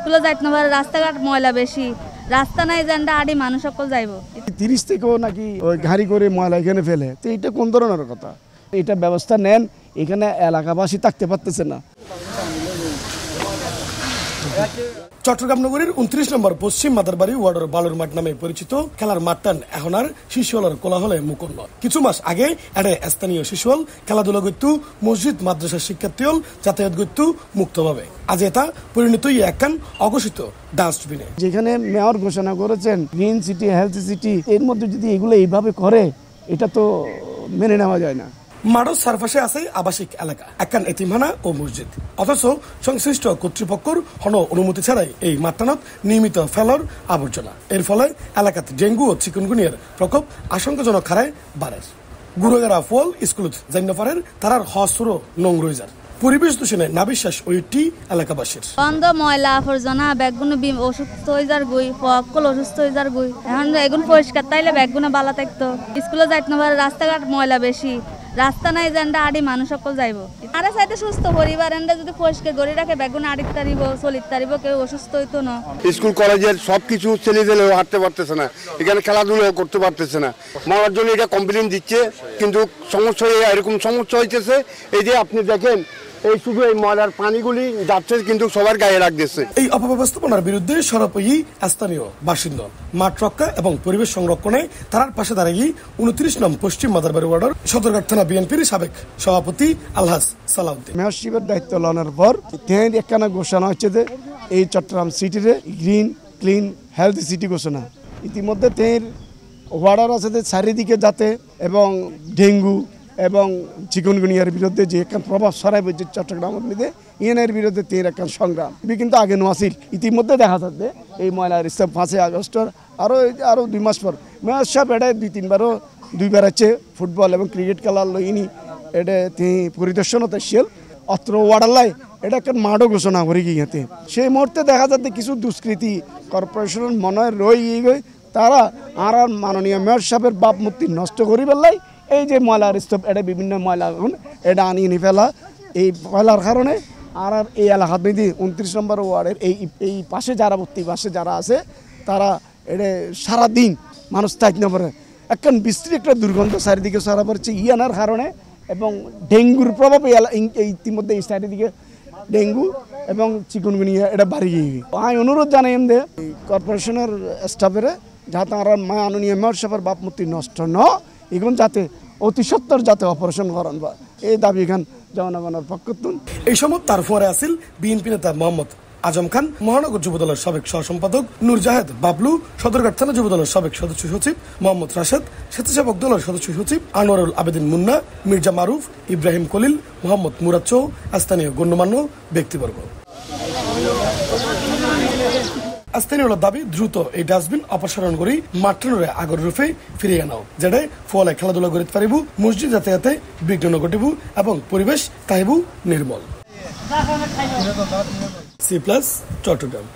স্কুলে যাইতে না পারে, রাস্তাঘাট ময়লা বেশি, রাস্তা নাই জানটা আড়ি মানুষ সকল যাইব 30 থেকেও নাকি ওই গাড়ি করে ময়লা এখানে ফেলে। তো এটা কোন ধরনের কথা? এটা ব্যবস্থা নেন, এখানে এলাকাবাসী থাকতে পারতেছে না। চট্টগ্রাম নগরীর 29 নম্বর পশ্চিম মাদারবাড়ি ওয়ার্ডের বালুর মাঠ নামে পরিচিত খেলার মাঠটান এখন আর শিশুহলের কোলাহলে মুখর নয়। কিছু মাস আগে এডে স্থানীয় শিশুহল খেলাধুলা করতু, মসজিদ মাদ্রাসার শিক্ষার্থী হল যাতায়াত করতু মুক্তভাবে। আজ এটা পরিণতই একখান অঘোষিত ডাস্টবিনে। যেখানে মেয়র ঘোষণা করেছেন গ্রিন সিটি, হেলথ সিটি, এর মধ্যে যদি এগুলো এইভাবে করে, এটা তো মেনে নেওয়া যায় না। মাঠের চারপাশে আছে আবাসিক এলাকা, একখান এতিমখানা ও মসজিদ, অথচ সংশ্লিষ্ট কর্তৃপক্ষর হন অনুমতি ছাড়াই এই মাঠটানত নিয়মিত ফেলার আবর্জনা। এর ফলে এলাকাতে ডেঙ্গু ও চিকুনগুনিয়ার প্রকোপ আশঙ্কাজনক হারে বাড়ে। গুরুগারা ফল স্কুল জান্নফারের তারার হস্র নোংরইজার পরিবেশ দূষণে নাবিশ্বাস ওইটি এলাকাবাসীর। বন্ধ ময়লা আবর্জনা ব্যাগগুলো অসুস্থ হয়ে যার গুই, সকল অসুস্থ হয়ে যার গুই। এখন এগুলো পরিষ্কার তাইলে ব্যাগগুলো বালা থাকতো। স্কুলে যাইতে না পারে, রাস্তাঘাট ময়লা বেশি, রাস্তা নাই জানটা আড়ি মানুষ সকল যাইব। আরে চাইতে সুস্থ পরিবার এনটা যদি পরিষ্কার করে রাখে, ব্যাগগুলো আড়িতে তারিব, চলিতে তারিব, কেউ অসুস্থ হইতো না। স্কুল কলেজের সবকিছু ছেলে দিলেও হাঁটতে পারতেছে না, এখানে খেলাধুলাও করতে পারতেছে না। মারার জন্য এটা কমপ্লেন দিচ্ছে, কিন্তু সমস্যা এরকম সমস্যা হইতেছে। এই যে আপনি দেখেন, এই শুধু এই ময়লার পানিগুলি যাচ্ছে, কিন্তু সবার গায়ে লাগতেছে। এই অপব্যবস্থাপনার বিরুদ্ধে সরবরাহী স্থানীয় বাসিন্দা মাঠ রক্ষা এবং পরিবেশ সংরক্ষণে তার পাশে দাঁড়িয়ে 29 নং পশ্চিম মাদারবাড়ি ওয়ার্ডের সদরঘাট থানা বিএনপির সাবেক সভাপতি আলহাজ সালাউদ্দিন। মেয়রশিপের দায়িত্ব লওয়ার পর একখানা ঘোষণা হচ্ছে যে এই চট্টগ্রাম সিটিতে গ্রিন ক্লিন হেলথ সিটি ঘোষণা। ইতিমধ্যে ওয়ার্ডার আছে চারিদিকে যাতে এবং ডেঙ্গু এবং চিকুনগুনিয়ার বিরুদ্ধে যে একটা প্রভাব ছড়াই বলছে চট্টগ্রামের মধ্যে, ইয়েনের বিরুদ্ধে একটা সংগ্রাম কিন্তু আগে নোয়াছিল। ইতিমধ্যে দেখা যাচ্ছে এই ময়লার স্তব 5 আগস্টের আরও 2 মাস পর মেয়র সাহেব এটা 2-3বার আছে ফুটবল এবং ক্রিকেট খেলার লইনি এটা তিনি পরিদর্শনত ছিল অত্র ওয়ার্ডারলাই এটা একটা মাঠও ঘোষণা করে গিয়েতে। সেই মুহূর্তে দেখা যাচ্ছে কিছু দুষ্কৃতি কর্পোরেশনের মনে রয়ে গিয়ে তারা আর মাননীয় মেয়র সাহেবের বাপ মূর্তি নষ্ট করি পেলাই এই যে ময়লার স্তূপ, এটা বিভিন্ন ময়লা এটা আনিয়ে ফেলা, এই ফেলার কারণে আর এই এলাকার মধ্যে 29 নম্বর ওয়ার্ডের এই পাশে যারা পাশে যারা আছে তারা এটা সারাদিন মানুষ থাকতে না পারে। একখান বিস্তৃত একটা দুর্গন্ধ চারিদিকে ছড়া পড়ছে ইয়ানার কারণে এবং ডেঙ্গুর প্রভাব ইতিমধ্যে এই চারিদিকে ডেঙ্গু এবং চিকুনগুনিয়া এটা বাড়ি গিয়ে আমি অনুরোধ জানাই যে কর্পোরেশনের স্টাফের যাতে আর মাননীয় মেয়র সাহেবের বাপ মূর্তি নষ্ট ন এখন যাতে অতি সত্বর যাতে অপারেশন করেন বা এই দাবি এখান জনগণের পক্ষ। এই সময় তার পরে আসিল বিএনপি নেতা মোহাম্মদ আজম খান, মহানগর যুবদলের সাবেক সহ সম্পাদক নূর জাহেদ বাবলু, সদরঘাট থানা যুবদলের সাবেক সদস্য সচিব মোহাম্মদ রাশেদ, স্বেচ্ছাসেবক দলের সদস্য সচিব আনোয়ারুল আবেদিন মুন্না, মির্জা মারুফ, ইব্রাহিম কলিল, মোহাম্মদ মুরাদ চৌ, স্থানীয় গণ্যমান্য ব্যক্তিবর্গ। স্থানীয়র দাবি দ্রুত এই ডাস্টবিন অপসারণ করে মাঠে আগর রূপে ফিরিয়ে আনাও, যেটা ফলে খেলাধুলা করতে পারিব, মসজিদ যাতায়াতে বিঘ্ন ঘটিব এবং পরিবেশ তাহিব নির্মল। C+ চট্টগ্রাম।